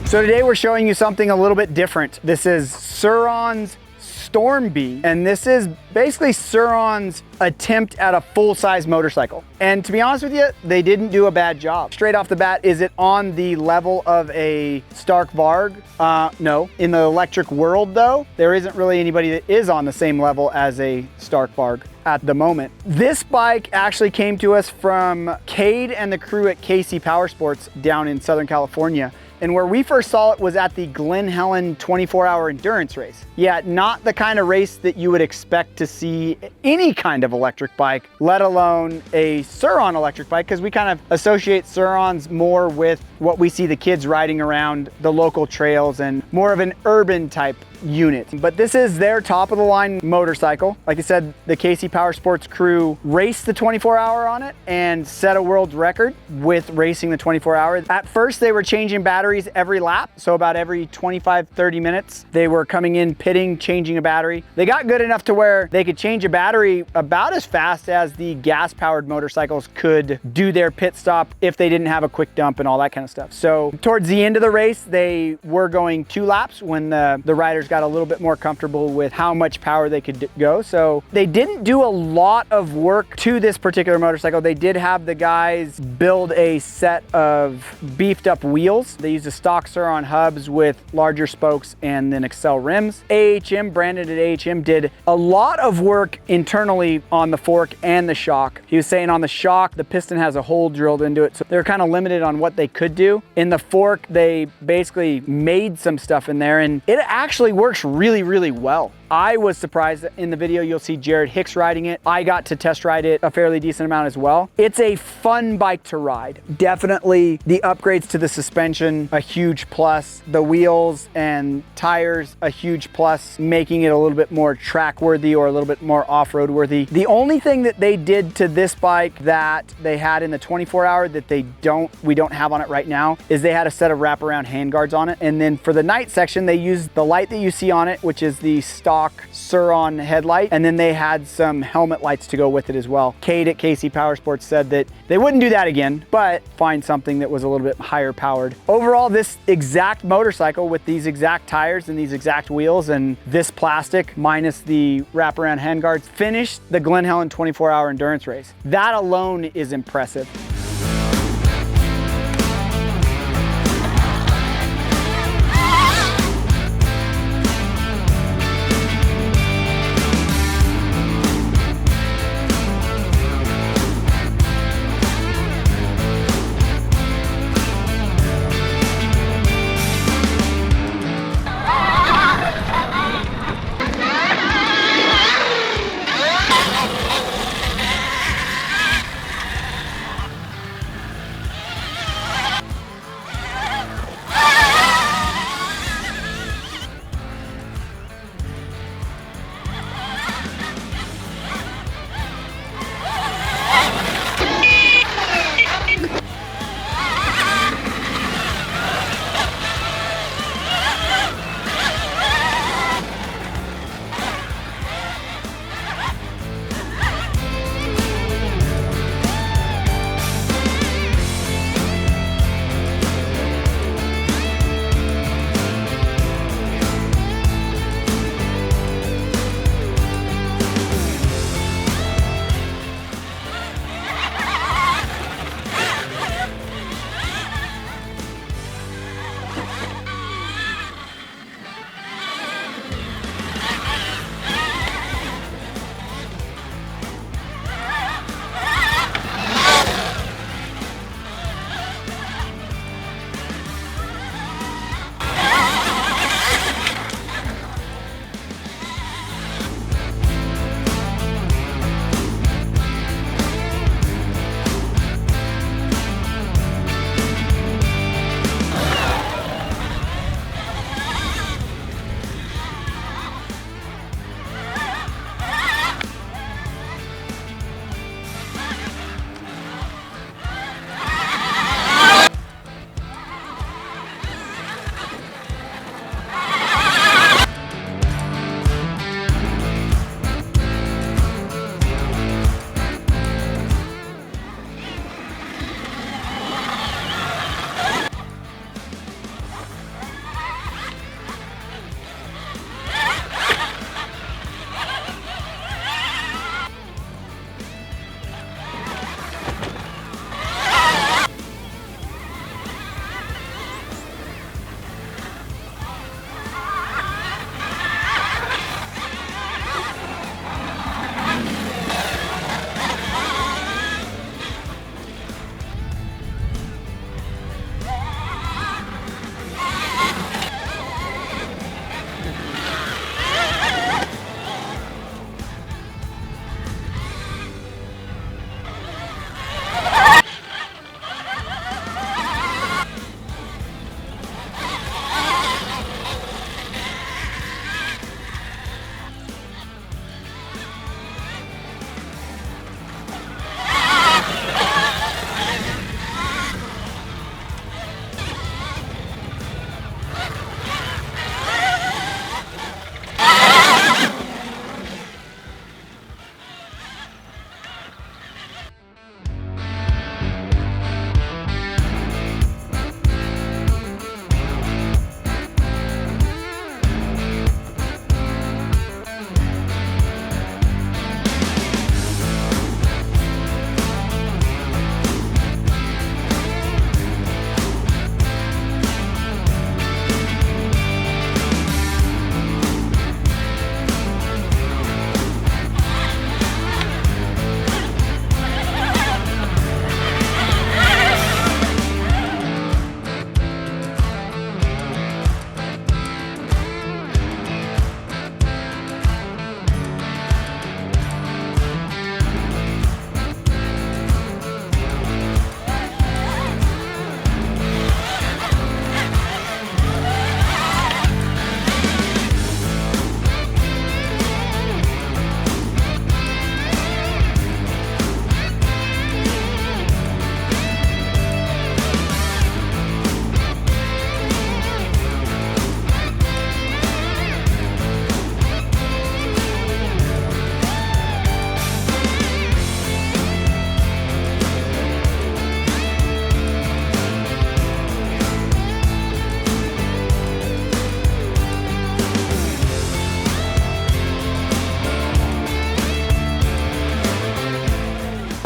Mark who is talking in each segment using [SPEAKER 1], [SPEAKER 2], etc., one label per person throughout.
[SPEAKER 1] So today we're showing you something a little bit different. This is Surron's Storm Bee, and this is basically Sur-Ron's attempt at a full-size motorcycle. And to be honest with you, they didn't do a bad job. Straight off the bat, is it on the level of a Stark Varg? No. In the electric world though, there isn't really anybody that is on the same level as a Stark Varg at the moment. This bike actually came to us from Cade and the crew at KC Power Sports down in Southern California. And where we first saw it was at the Glen Helen 24-hour endurance race. Yeah, not the kind of race that you would expect to see any kind of electric bike, let alone a Sur-Ron electric bike, because we kind of associate Sur-Rons more with what we see the kids riding around the local trails and more of an urban type unit. But this is their top of the line motorcycle. Like I said, the KC Power Sports crew raced the 24-hour on it and set a world record with racing the 24-hour. At first they were changing batteries every lap, so about every 25-30 minutes they were coming in, pitting, changing a battery. They got good enough to where they could change a battery about as fast as the gas powered motorcycles could do their pit stop if they didn't have a quick dump and all that kind of stuff. So towards the end of the race they were going 2 laps when the riders got a little bit more comfortable with how much power they could go. So they didn't do a lot of work to this particular motorcycle. They did have the guys build a set of beefed up wheels. They used a stock Sur-Ron hubs with larger spokes and then Excel rims. AHM, branded at AHM, did a lot of work internally on the fork and the shock. He was saying on the shock, the piston has a hole drilled into it, so they're kind of limited on what they could do. In the fork, they basically made some stuff in there and it actually works really, really well. I was surprised that in the video you'll see Jared Hicks riding it. I got to test ride it a fairly decent amount as well. It's a fun bike to ride. Definitely the upgrades to the suspension, a huge plus. The wheels and tires, a huge plus, making it a little bit more track worthy or a little bit more off-road worthy. The only thing that they did to this bike that they had in the 24-hour that we don't have on it right now is they had a set of wraparound handguards on it. And then for the night section, they used the light that you see on it, which is the stock Sur-Ron headlight, and then they had some helmet lights to go with it as well. Cade at KC Power Sports said that they wouldn't do that again, but find something that was a little bit higher powered. Overall, this exact motorcycle with these exact tires and these exact wheels and this plastic minus the wraparound handguards finished the Glen Helen 24-hour endurance race. That alone is impressive.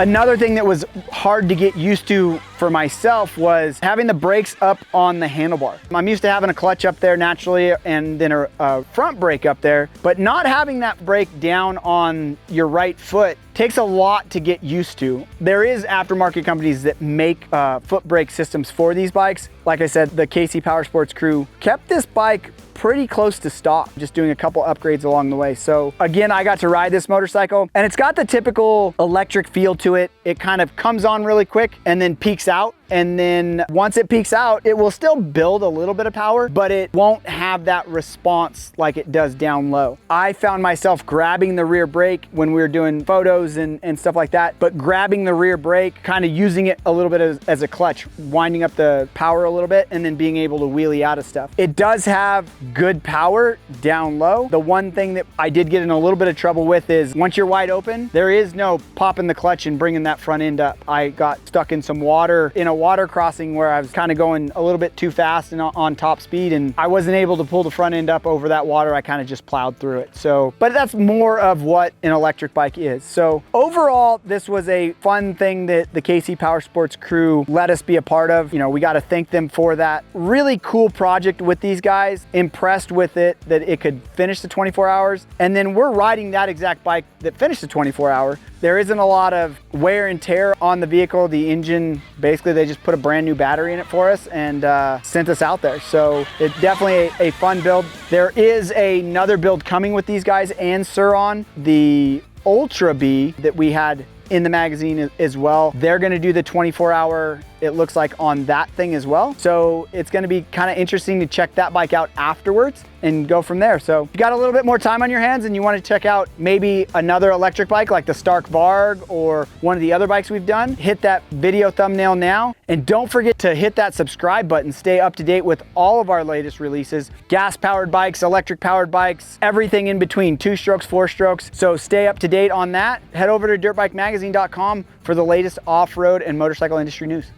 [SPEAKER 1] Another thing that was hard to get used to for myself was having the brakes up on the handlebar. I'm used to having a clutch up there naturally and then a front brake up there, but not having that brake down on your right foot takes a lot to get used to. There is aftermarket companies that make foot brake systems for these bikes. Like I said, the KC Powersports crew kept this bike pretty close to stock, just doing a couple upgrades along the way. So again, I got to ride this motorcycle and it's got the typical electric feel to it. It kind of comes on really quick and then peaks out. And then once it peaks out, it will still build a little bit of power, but it won't have that response like it does down low. I found myself grabbing the rear brake when we were doing photos and stuff like that, but grabbing the rear brake, kind of using it a little bit as a clutch, winding up the power a little bit, and then being able to wheelie out of stuff. It does have good power down low. The one thing that I did get in a little bit of trouble with is once you're wide open, there is no popping the clutch and bringing that front end up. I got stuck in some water in a water crossing where I was kind of going a little bit too fast and on top speed, and I wasn't able to pull the front end up over that water. I kind of just plowed through it. So, but that's more of what an electric bike is. So overall, this was a fun thing that the KC Powersports crew let us be a part of. You know, we got to thank them for that. Really cool project with these guys. Impressed with it, that it could finish the 24 hours. And then we're riding that exact bike that finished the 24 hour. There isn't a lot of wear and tear on the vehicle. The engine, basically they just put a brand new battery in it for us and sent us out there. So it's definitely a fun build. There is another build coming with these guys and Sur-Ron, the Ultra Bee that we had in the magazine as well. They're gonna do the 24 hour, it looks like, on that thing as well. So it's gonna be kind of interesting to check that bike out afterwards and go from there. So if you got a little bit more time on your hands and you want to check out maybe another electric bike like the Stark Varg or one of the other bikes we've done, hit that video thumbnail now. And don't forget to hit that subscribe button. Stay up to date with all of our latest releases, gas powered bikes, electric powered bikes, everything in between, 2 strokes, 4 strokes. So stay up to date on that. Head over to dirtbikemagazine.com for the latest off-road and motorcycle industry news.